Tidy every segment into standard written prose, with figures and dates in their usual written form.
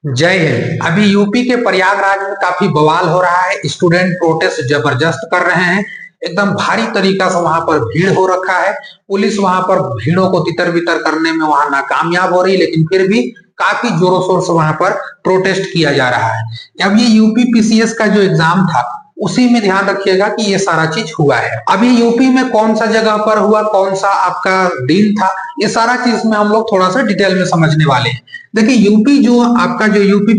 जय हिंद। अभी यूपी के प्रयागराज में काफी बवाल हो रहा है। स्टूडेंट प्रोटेस्ट जबरदस्त कर रहे हैं। एकदम भारी तरीका से वहां पर भीड़ हो रखा है। पुलिस वहां पर भीड़ों को तितर बितर करने में वहां नाकामयाब हो रही, लेकिन फिर भी काफी जोरों शोर से वहां पर प्रोटेस्ट किया जा रहा है। अब ये यूपी पीसीएस का जो एग्जाम था उसी में ध्यान रखिएगा कि ये सारा चीज हुआ है। अभी यूपी में कौन सा जगह पर हुआ, कौन सा आपका दिन था, ये सारा चीज में हम लोग थोड़ा सा डिटेल में समझने वाले हैं। देखिए, यूपी जो आपका जो यूपी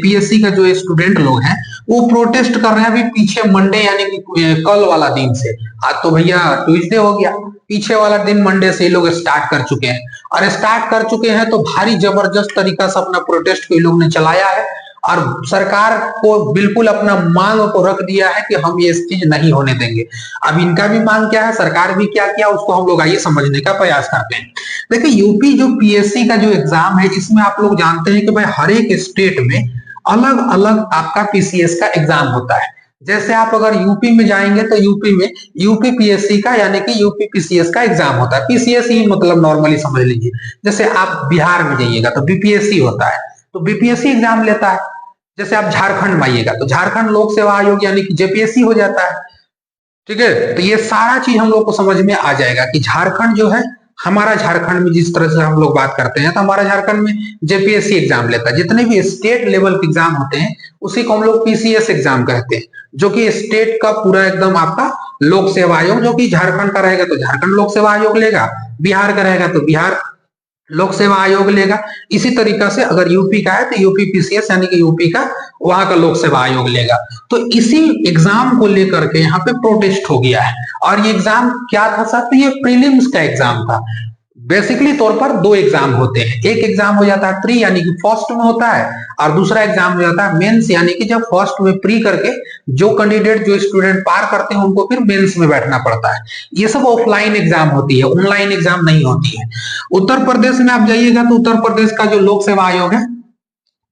पीएससी का जो स्टूडेंट लोग हैं वो प्रोटेस्ट कर रहे हैं अभी पीछे मंडे यानी कि कल वाला दिन से। आज तो भैया ट्यूसडे हो गया, पीछे वाला दिन मंडे से ये लोग स्टार्ट कर चुके हैं। और स्टार्ट कर चुके हैं तो भारी जबरदस्त तरीका से अपना प्रोटेस्ट को ये लोग ने चलाया है और सरकार को बिल्कुल अपना मांग को रख दिया है कि हम ये चीज नहीं होने देंगे। अब इनका भी मांग क्या है, सरकार भी क्या किया, उसको हम लोग आइए समझने का प्रयास करते हैं। देखिए, यूपी जो पीएससी का जो एग्जाम है इसमें आप लोग जानते हैं कि भाई हर एक स्टेट में अलग अलग आपका पीसीएस का एग्जाम होता है। जैसे आप अगर यूपी में जाएंगे तो यूपी में यूपी पीएससी का यानी कि यूपी पीसीएस का एग्जाम होता है। पीसीएस ही मतलब नॉर्मली समझ लीजिए। जैसे आप बिहार में जाइएगा तो बीपीएससी होता है, तो बीपीएससी एग्जाम लेता है। जैसे आप झारखंड में आइएगा तो झारखंड लोक सेवा आयोग यानी कि जेपीएससी हो जाता है। ठीक है, तो ये सारा चीज हम लोग को समझ में आ जाएगा कि झारखंड जो है, हमारा झारखंड में जिस तरह से हम लोग बात करते हैं तो हमारा झारखंड में जेपीएससी एग्जाम लेता है। जितने भी स्टेट लेवल के एग्जाम होते हैं उसी को हम लोग पीसीएस एग्जाम कहते हैं, जो कि स्टेट का पूरा एकदम आपका लोक सेवा आयोग, जो कि झारखंड का रहेगा तो झारखंड लोक सेवा आयोग लेगा, बिहार का रहेगा तो बिहार लोक सेवा आयोग लेगा। इसी तरीका से अगर यूपी का है तो यूपी पीसीएस यानी कि यूपी का वहां का लोक सेवा आयोग लेगा। तो इसी एग्जाम को लेकर के यहाँ पे प्रोटेस्ट हो गया है। और ये एग्जाम क्या था सर, तो ये प्रीलिम्स का एग्जाम था। बेसिकली तौर पर दो एग्जाम होते हैं, एक एग्जाम हो जाता है प्री यानी कि फर्स्ट में होता है, और दूसरा एग्जाम हो जाता है मेंस यानी कि जब फर्स्ट में प्री करके जो कैंडिडेट जो स्टूडेंट पार करते हैं उनको फिर मेंस में बैठना पड़ता है। ये सब ऑफलाइन एग्जाम होती है, ऑनलाइन एग्जाम नहीं होती है। उत्तर प्रदेश में आप जाइएगा तो उत्तर प्रदेश का जो लोक सेवा आयोग है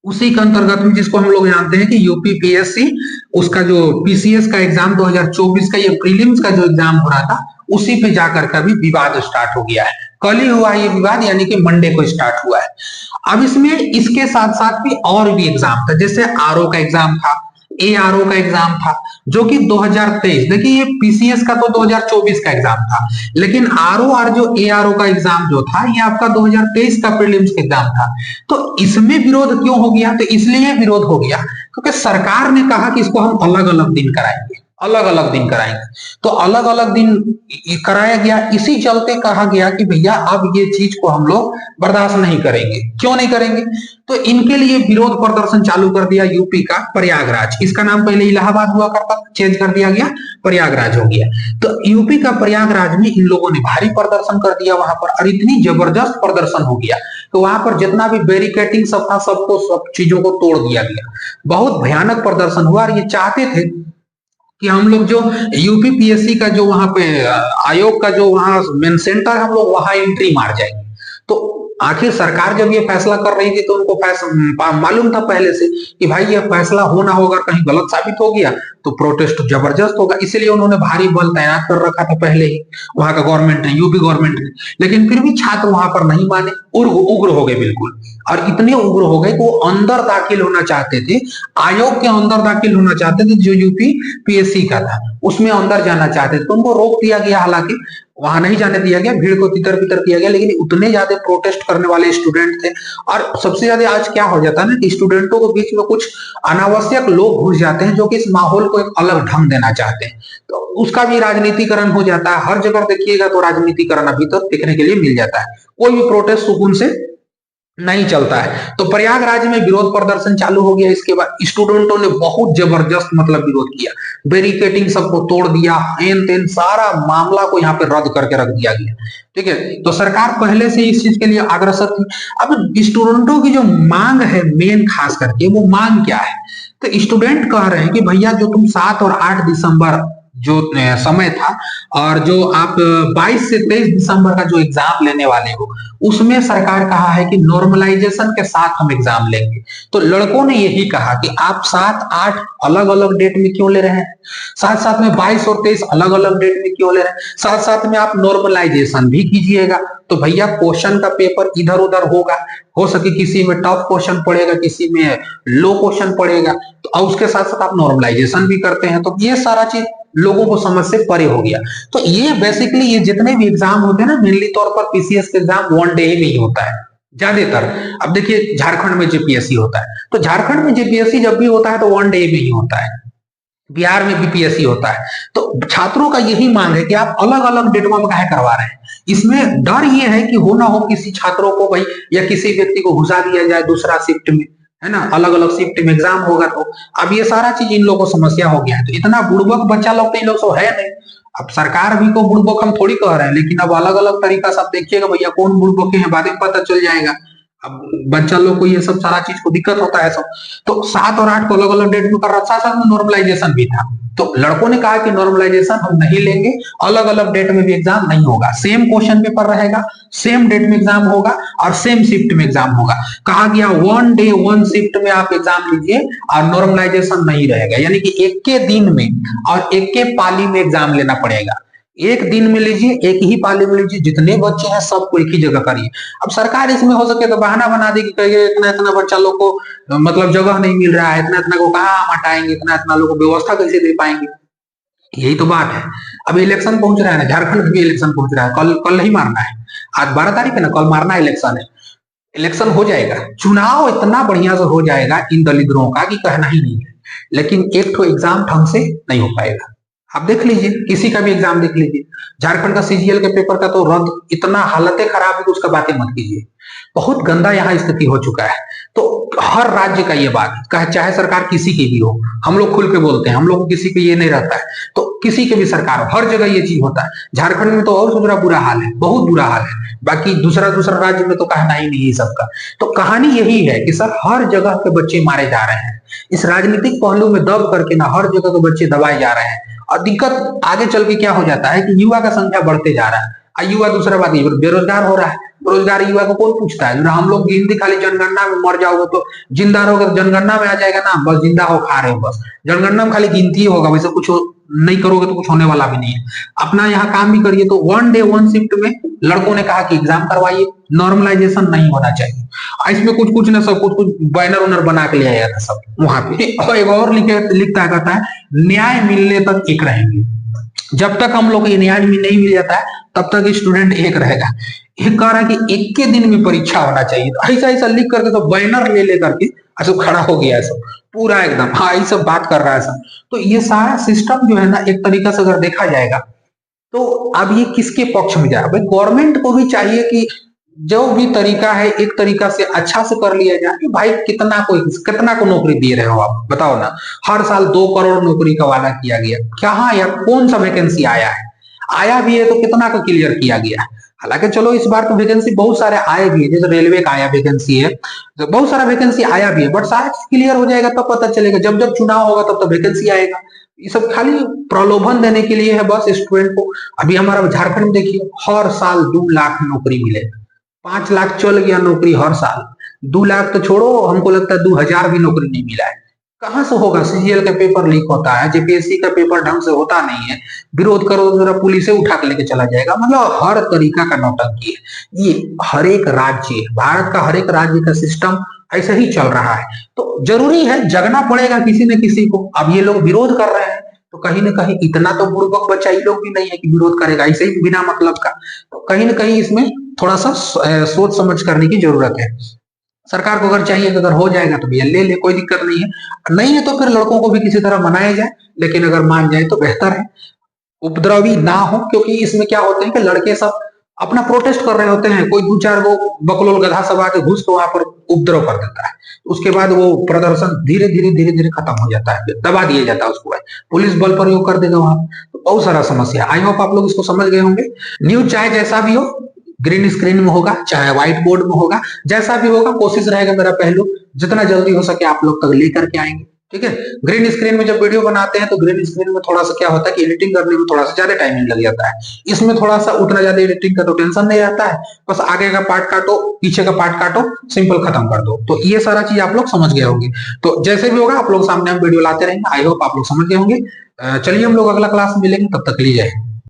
उसी के अंतर्गत में, जिसको हम लोग जानते हैं कि यूपी पीएससी, उसका जो पीसीएस का एग्जाम 2024 का ये प्रीलिम्स का जो एग्जाम हो रहा था उसी पे जाकर का भी विवाद स्टार्ट हो गया है। कल ही हुआ ये विवाद यानी कि मंडे को स्टार्ट हुआ है। अब इसमें इसके साथ साथ भी और भी एग्जाम था, जैसे आरओ का एग्जाम था, एआरओ का एग्जाम था, जो कि 2023, देखिए ये पीसीएस का तो 2024 का एग्जाम था, लेकिन आरओ और जो एआरओ का एग्जाम जो था ये आपका 2023 का प्रीलिम्स का एग्जाम था। तो इसमें विरोध क्यों हो गया, तो इसलिए विरोध हो गया क्योंकि सरकार ने कहा कि इसको हम अलग अलग दिन कराएंगे, अलग अलग दिन कराएंगे। तो अलग अलग दिन कराया गया, इसी चलते कहा गया कि भैया अब ये चीज को हम लोग बर्दाश्त नहीं करेंगे। क्यों नहीं करेंगे, तो इनके लिए विरोध प्रदर्शन चालू कर दिया यूपी का प्रयागराज। इसका नाम पहले इलाहाबाद हुआ करता, चेंज कर दिया गया, प्रयागराज हो गया। तो यूपी का प्रयागराज में इन लोगों ने भारी प्रदर्शन कर दिया वहां पर, और इतनी जबरदस्त प्रदर्शन हो गया तो वहां पर जितना भी बैरिकेटिंग सब था सबको सब चीजों को तोड़ दिया गया। बहुत भयानक प्रदर्शन हुआ और ये चाहते थे कि हम लोग जो यूपी पीएससी का जो वहां पे आयोग का जो वहां मेन सेंटर हम लोग वहां एंट्री मार जाएंगे। तो आखिर सरकार जब ये फैसला कर रही थी तो उनको मालूम था पहले से कि भाई ये फैसला होना होगा, कहीं गलत साबित हो गया तो प्रोटेस्ट जबरदस्त होगा, इसीलिए उन्होंने भारी बल तैनात कर रखा था पहले ही वहां का गवर्नमेंट ने, यूपी गवर्नमेंट ने। लेकिन फिर भी छात्र वहां पर नहीं माने, उग्र हो गए बिल्कुल। और इतने उग्र हो गए कि वो अंदर दाखिल होना चाहते थे, आयोग के अंदर दाखिल होना चाहते थे, जो यूपी पीएससी का था उसमें अंदर जाना चाहते थे। तो उनको रोक दिया गया, हालांकि वहां नहीं जाने दिया गया, भीड़ को तितर बितर किया गया, लेकिन उतने ज्यादा प्रोटेस्ट करने वाले स्टूडेंट थे। और सबसे ज्यादा आज क्या हो जाता है ना कि स्टूडेंटों के बीच में कुछ अनावश्यक लोग घुस जाते हैं जो कि इस माहौल को एक अलग ढंग देना चाहते हैं, तो उसका भी राजनीतिकरण हो जाता है। हर जगह देखिएगा तो राजनीतिकरण अभी तो देखने के लिए मिल जाता है, कोई भी प्रोटेस्ट सुकून से नहीं चलता है। तो प्रयागराज में विरोध प्रदर्शन चालू हो गया। इसके बाद स्टूडेंटों ने बहुत जबरदस्त मतलब विरोध किया, बैरिकेटिंग सबको तोड़ दिया, हेन तेन सारा मामला को यहाँ पे रद्द करके रख दिया गया। ठीक है, तो सरकार पहले से इस चीज के लिए अग्रसर थी। अब स्टूडेंटों की जो मांग है मेन खास करके, वो मांग क्या है, तो स्टूडेंट कह रहे हैं कि भैया जो तुम 7 और 8 दिसंबर जो समय था, और जो आप 22 से 23 दिसंबर का जो एग्जाम लेने वाले हो, उसमें सरकार कहा है कि नॉर्मलाइजेशन के साथ हम एग्जाम लेंगे। तो लड़कों ने यही कहा कि आप 7-8 अलग अलग डेट में क्यों ले रहे हैं, साथ साथ में 22 और 23 अलग अलग डेट में क्यों ले रहे हैं, साथ साथ में आप नॉर्मलाइजेशन भी कीजिएगा। तो भैया क्वेश्चन का पेपर इधर उधर होगा, हो सके किसी में टफ क्वेश्चन पड़ेगा, किसी में लो क्वेश्चन पड़ेगा, तो और उसके साथ साथ आप नॉर्मलाइजेशन भी करते हैं, तो ये सारा चीज लोगों को समझ से परे हो गया। तो ये बेसिकली ये जितने भी एग्जाम होते हैं ना, मेनली तौर पर पीसीएस के एग्जाम वन डे ही नहीं होता है ज्यादातर। अब देखिए झारखंड में जेपीएससी होता है, तो झारखंड में जेपीएससी जब भी होता है तो वन डे में ही होता है, बिहार में बीपीएससी होता है। तो छात्रों का यही मांग है कि आप अलग अलग डेटवा में काहे करवा रहे हैं। इसमें डर ये है कि हो ना हो किसी छात्रों को भाई या किसी व्यक्ति को घुसा दिया जाए दूसरा शिफ्ट में, है ना, अलग अलग शिफ्ट में एग्जाम होगा। तो अब ये सारा चीज इन लोगों को समस्या हो गया है। तो इतना बुड़बक बच्चा लोग तो इन लोग सो है नहीं। अब सरकार भी को बुड़बक हम थोड़ी कह रहे हैं, लेकिन अब अलग अलग तरीका से आप देखिएगा भैया कौन बुड़बक है, बाद में पता चल जाएगा। अब बच्चा लोग को ये सब सारा चीज को दिक्कत होता है सब। तो 7 और 8 को अलग अलग डेट में कर रहा, साथ साथ में नॉर्मलाइजेशन भी था। तो लड़कों ने कहा कि नॉर्मलाइजेशन हम नहीं लेंगे, अलग अलग डेट में भी एग्जाम नहीं होगा, सेम क्वेश्चन पेपर रहेगा, सेम डेट में एग्जाम होगा और सेम शिफ्ट में एग्जाम होगा। कहा गया वन डे वन शिफ्ट में आप एग्जाम लीजिए और नॉर्मलाइजेशन नहीं रहेगा, यानी कि एक के दिन में और एक के पाली में एग्जाम लेना पड़ेगा। एक दिन में लीजिए, एक ही पाली में लीजिए, जितने बच्चे हैं सबको एक ही जगह करिए। अब सरकार इसमें हो सके तो बहाना बना देगी, कहिए इतना इतना बच्चा लोग को मतलब जगह नहीं मिल रहा है, इतना इतना को कहाँ हम हटाएंगे, इतना इतना लोग को व्यवस्था कैसे दे पाएंगे। यही तो बात है। अब इलेक्शन पहुंच रहा है ना, झारखंड में भी इलेक्शन पहुंच रहा है, कल कल नहीं मारना है, आज 12 तारीख है ना, कल मारना इलेक्शन है। इलेक्शन हो जाएगा, चुनाव इतना बढ़िया से हो जाएगा इन दलिद्रों का कि कहना ही नहीं है, लेकिन एक तो एग्जाम ढंग से नहीं हो पाएगा। आप देख लीजिए, किसी का भी एग्जाम देख लीजिए, झारखंड का सीजीएल के पेपर का तो रद्द, इतना हालतें खराब है कि उसका बातें मत कीजिए। बहुत गंदा यहाँ स्थिति हो चुका है। तो हर राज्य का ये बात है, चाहे सरकार किसी की भी हो, हम लोग खुल के बोलते हैं, हम लोग को किसी पे ये नहीं रहता है। तो किसी के भी सरकार हो, हर जगह ये चीज होता है। झारखंड में तो और दूसरा बुरा हाल है, बहुत बुरा हाल है। बाकी दूसरा दूसरा राज्य में तो कहना ही नहीं है सबका। तो कहानी यही है कि सर हर जगह के बच्चे मारे जा रहे हैं, इस राजनीतिक पहलू में दब करके ना हर जगह के बच्चे दबाए जा रहे हैं। और दिक्कत आगे चल के क्या हो जाता है कि युवा का संख्या बढ़ते जा रहा है, और युवा दूसरा बात ये बेरोजगार हो रहा है। बेरोजगार युवा को कौन पूछता है, हम लोग गिनती खाली जनगणना में मर जाओगे तो जिंदा रहोगे तो जनगणना में आ जाएगा ना, बस जिंदा हो खा रहे हो, बस जनगणना में खाली गिनती होगा, वैसे कुछ नहीं करोगे तो कुछ होने वाला भी नहीं है। अपना यहाँ काम भी करिए। तो वन डे वन शिफ्ट में लड़कों ने कहा कि एग्जाम करवाइए, नॉर्मलाइजेशन नहीं होना चाहिए। इसमें कुछ कुछ ना सब कुछ कुछ बैनर उनर बना के ले आया था सब वहां पे। और एक और लिखता कहता है न्याय मिलने तक एक रहेंगे। जब तक हम लोग को न्याय नहीं मिल जाता है तब तक स्टूडेंट एक रहेगा। एक कह रहा है कि एक के दिन में परीक्षा होना चाहिए, तो ऐसा ऐसा लिख करके तो बैनर ले करके ऐसा खड़ा हो गया है सब पूरा एकदम, हाँ ये सब बात कर रहा है सब। तो ये सारा सिस्टम जो है ना, एक तरीका से अगर देखा जाएगा तो अब ये किसके पक्ष में जाए। भाई गवर्नमेंट को भी चाहिए कि जो भी तरीका है एक तरीका से अच्छा से कर लिया जाए। भाई कितना को नौकरी दे रहे हो आप बताओ ना। हर साल 2 करोड़ नौकरी का वादा किया गया, क्या यार कौन सा वैकेंसी आया है, आया भी है तो कितना का क्लियर किया गया है। हालांकि चलो इस बार तो वैकेंसी बहुत सारे आए भी है, जैसे रेलवे का आया वैकेंसी है, तो बहुत सारा वैकेंसी आया भी है, बट शायद क्लियर हो जाएगा तब पता चलेगा, जब जब चुनाव होगा तब तो वैकेंसी आएगा। ये सब खाली प्रलोभन देने के लिए है बस स्टूडेंट को। अभी हमारा झारखंड में देखिए हर साल 2 लाख नौकरी मिलेगा, 5 लाख चल गया नौकरी हर साल, 2 लाख तो छोड़ो, हमको लगता है 2000 भी नौकरी नहीं मिला है। कहां से होगा, सीजीएल का पेपर लीक होता है, जेपीएससी का पेपर ढंग से होता नहीं है, विरोध करो तो जरा पुलिस से उठा के लेके चला जाएगा। मतलब हर तरीका का नौटंकी है। ये हर एक राज्य, भारत का हर एक राज्य का सिस्टम ऐसे ही चल रहा है। तो जरूरी है, जगना पड़ेगा किसी न किसी को। अब ये लोग विरोध कर रहे हैं तो कहीं ना कहीं इतना तो बुड़बक बच्चा ये लोग भी नहीं है कि विरोध करेगा ऐसे ही बिना मतलब का। तो कहीं ना कहीं इसमें थोड़ा सा सोच समझ करने की जरूरत है। सरकार को अगर चाहिए कि अगर हो जाएगा तो भैया ले ले, कोई दिक्कत नहीं है, नहीं है तो फिर लड़कों को भी किसी तरह मनाया जाए, लेकिन अगर मान जाए तो बेहतर है, उपद्रवी ना हो। क्योंकि इसमें क्या होते हैं कि लड़के सब अपना प्रोटेस्ट कर रहे होते हैं, कोई 2-4 गो बकलोल गधा सब आके घुस के वहां पर उपद्रव कर देता है, उसके बाद वो प्रदर्शन धीरे धीरे खत्म हो जाता है, दबा दिया जाता है उसको, पुलिस बल प्रयोग कर देगा वहां। तो बहुत सारा समस्या। आई होप आप लोग इसको समझ गए होंगे। न्यूज चाहे जैसा भी हो, ग्रीन स्क्रीन में होगा चाहे व्हाइट बोर्ड में होगा, जैसा भी होगा कोशिश रहेगा मेरा पहलू जितना जल्दी हो सके आप लोग तक लेकर के आएंगे। ठीक है। ग्रीन स्क्रीन में जब वीडियो बनाते हैं तो ग्रीन स्क्रीन में थोड़ा सा क्या होता है कि एडिटिंग करने में थोड़ा सा ज्यादा टाइमिंग लग जाता है। इसमें थोड़ा सा उतना ज्यादा एडिटिंग का तो टेंशन नहीं रहता है, बस आगे का पार्ट काटो, पीछे का पार्ट काटो, सिंपल खत्म कर दो। तो ये सारा चीज आप लोग समझ गए होंगे। तो जैसे भी होगा आप लोग सामने हम वीडियो लाते रहेंगे। आई होप आप लोग समझ गए होंगे। चलिए हम लोग अगला क्लास में मिलेंगे, तब तक के लिए जय हिंद।